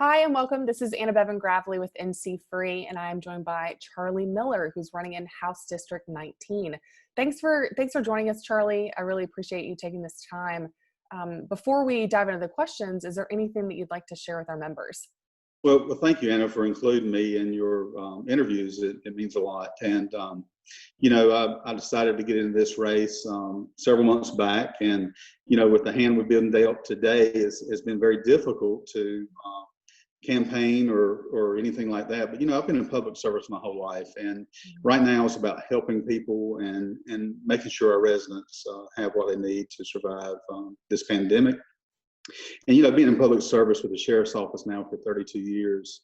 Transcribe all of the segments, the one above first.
Hi and welcome. This is Anna Bevan Gravely with NCFREE, and I'm joined by Charlie Miller, who's running in House District 19. Thanks for joining us, Charlie. I really appreciate you taking this time. Before we dive into the questions, is there anything that you'd like to share with our members? Well, thank you, Anna, for including me in your interviews. It means a lot. And, I decided to get into this race several months back. And, with the hand we've been dealt today, it's been very difficult to campaign or anything like that. But, I've been in public service my whole life. And right now it's about helping people and making sure our residents have what they need to survive this pandemic. And, being in public service with the sheriff's office now for 32 years,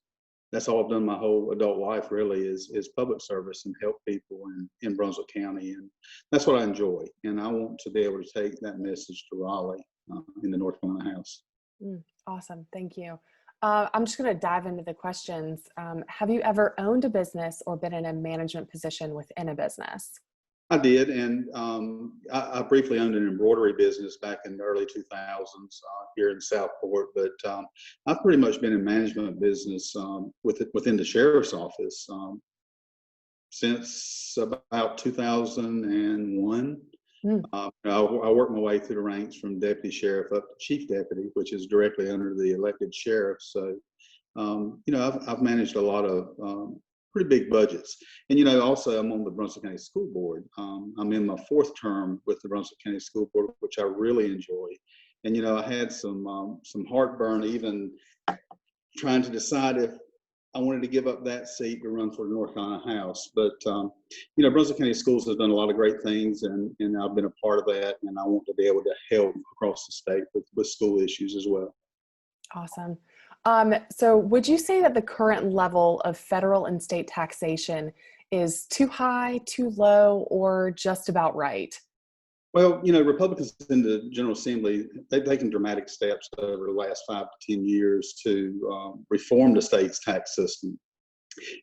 that's all I've done my whole adult life really is public service and help people in Brunswick County. And that's what I enjoy. And I want to be able to take that message to Raleigh in the North Carolina House. Awesome. Thank you. I'm just going to dive into the questions. Have you ever owned a business or been in a management position within a business? I did, and I briefly owned an embroidery business back in the early 2000s here in Southport, but I've pretty much been in management business within the sheriff's office since about 2001. I worked my way through the ranks from deputy sheriff up to chief deputy, which is directly under the elected sheriff. So, I've managed a lot of pretty big budgets. And, also I'm on the Brunswick County School Board. I'm in my fourth term with the Brunswick County School Board, which I really enjoy. And, I had some heartburn even trying to decide if I wanted to give up that seat to run for the North Carolina House. But, Brunswick County Schools has done a lot of great things, and I've been a part of that. And I want to be able to help across the state with school issues as well. Awesome. So would you say that the current level of federal and state taxation is too high, too low, or just about right? Well, Republicans in the General Assembly, they've taken dramatic steps over the last 5 to 10 years to reform the state's tax system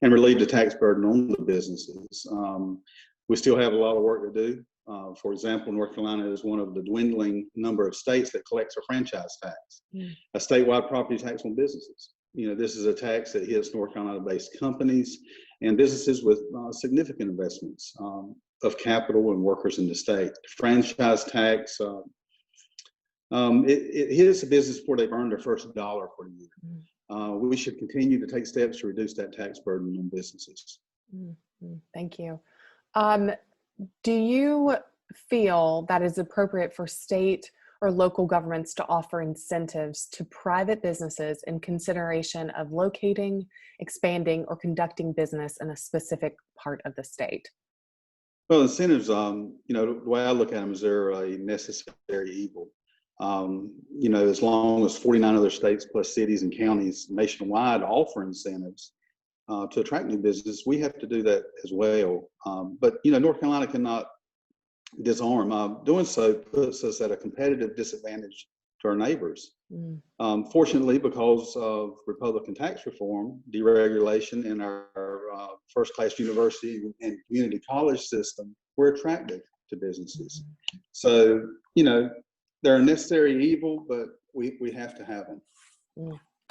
and relieve the tax burden on the businesses. We still have a lot of work to do. For example, North Carolina is one of the dwindling number of states that collects a franchise tax, a statewide property tax on businesses. This is a tax that hits North Carolina-based companies and businesses with significant investments of capital and workers in the state. The franchise tax, it hits a business before they've earned their first dollar for the year. We should continue to take steps to reduce that tax burden on businesses. Thank you. Do you feel that it's appropriate for state or local governments to offer incentives to private businesses in consideration of locating, expanding, or conducting business in a specific part of the state? Well, incentives, the way I look at them is they're a necessary evil. As long as 49 other states plus cities and counties nationwide offer incentives to attract new business, we have to do that as well. But North Carolina cannot disarm. Doing so puts us at a competitive disadvantage to our neighbors. Fortunately, because of Republican tax reform, deregulation, and our first-class university and community college system, we're attractive to businesses. So, they're a necessary evil, but we have to have them.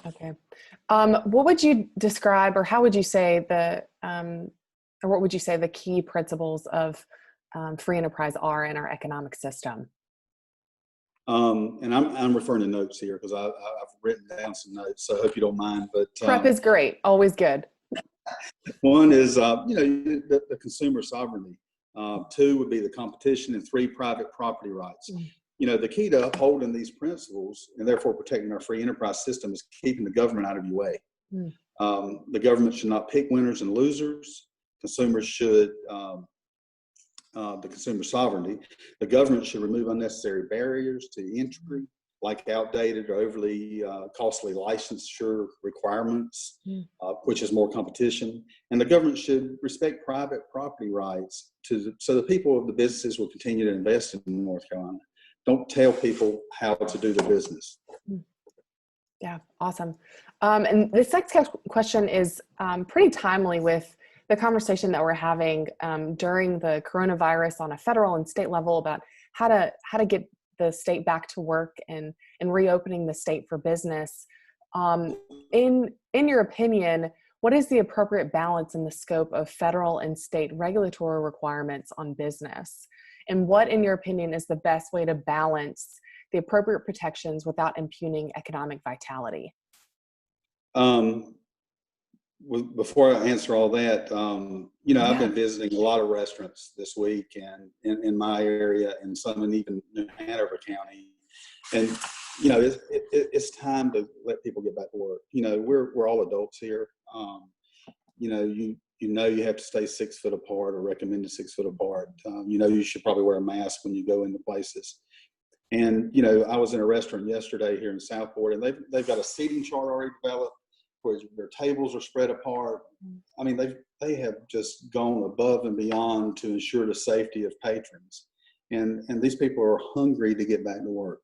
Okay. What would you describe, or how would you say or what would you say the key principles of free enterprise are in our economic system? And I'm referring to notes here because I've written down some notes, so I hope you don't mind. But prep is great, always good. One is the consumer sovereignty. 2 would be the competition, and 3, private property rights. The key to upholding these principles and therefore protecting our free enterprise system is keeping the government out of your way. The government should not pick winners and losers. Consumers should, the consumer sovereignty, the government should remove unnecessary barriers to entry, like outdated or overly costly licensure requirements, which is more competition. And the government should respect private property rights so the people of the businesses will continue to invest in North Carolina. Don't tell people how to do the business. Yeah, awesome. And this next question is pretty timely with the conversation that we're having during the coronavirus on a federal and state level about how to get the state back to work and reopening the state for business. In your opinion, what is the appropriate balance in the scope of federal and state regulatory requirements on business? And what, in your opinion, is the best way to balance the appropriate protections without impugning economic vitality? Before I answer all that, I've Yeah. been visiting a lot of restaurants this week, and in my area, and some in even New Hanover County, and it's time to let people get back to work. We're all adults here. You have to stay 6 foot apart, or recommended 6 foot apart. You should probably wear a mask when you go into places. And I was in a restaurant yesterday here in Southport, and they've got a seating chart already developed where their tables are spread apart. I mean, they have just gone above and beyond to ensure the safety of patrons, and these people are hungry to get back to work.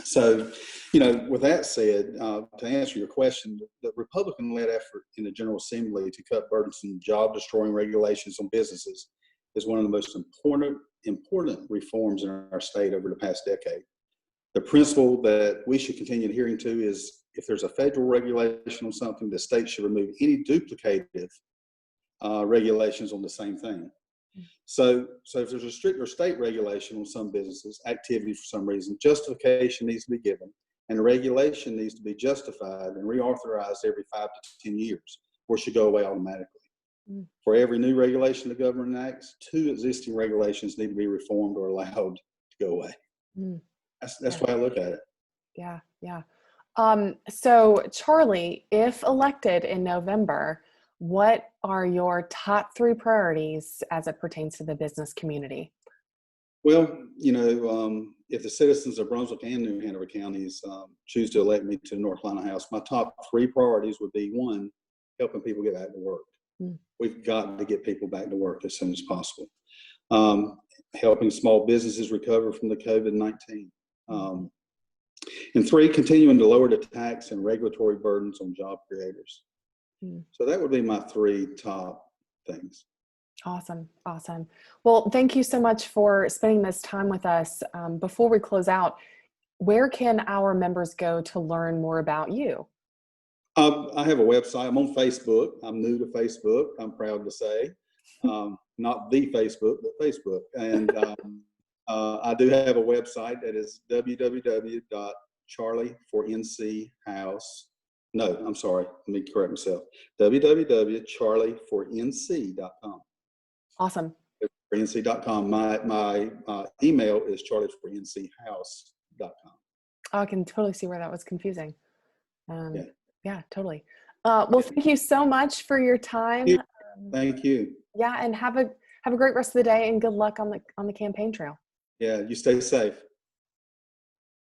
So, with that said, to answer your question, the Republican-led effort in the General Assembly to cut burdensome job-destroying regulations on businesses is one of the most important reforms in our state over the past decade. The principle that we should continue adhering to is, if there's a federal regulation on something, the state should remove any duplicative regulations on the same thing. So if there's a stricter state regulation on some businesses, activity for some reason, justification needs to be given, and the regulation needs to be justified and reauthorized every 5 to 10 years, or should go away automatically. For every new regulation the government enacts, 2 existing regulations need to be reformed or allowed to go away. That's why I look at it. Yeah. So Charlie, if elected in November, what are your top 3 priorities as it pertains to the business community? Well, if the citizens of Brunswick and New Hanover counties choose to elect me to the North Carolina House, my top 3 priorities would be: 1, helping people get back to work. We've got to get people back to work as soon as possible. Helping small businesses recover from the COVID-19. And 3, continuing to lower the tax and regulatory burdens on job creators. So that would be my 3 top things. Awesome. Well, thank you so much for spending this time with us. Before we close out, where can our members go to learn more about you? I have a website. I'm on Facebook. I'm new to Facebook, I'm proud to say. Not the Facebook, but Facebook. And I do have a website that is www.charliefornchouse. No, I'm sorry. Let me correct myself. www.charliefornc.com. Awesome. NC.com. My email is charliefornchouse.com. Oh, I can totally see where that was confusing. Yeah, totally. Well, thank you so much for your time. Thank you. Yeah, and have a great rest of the day, and good luck on the campaign trail. Yeah, you stay safe.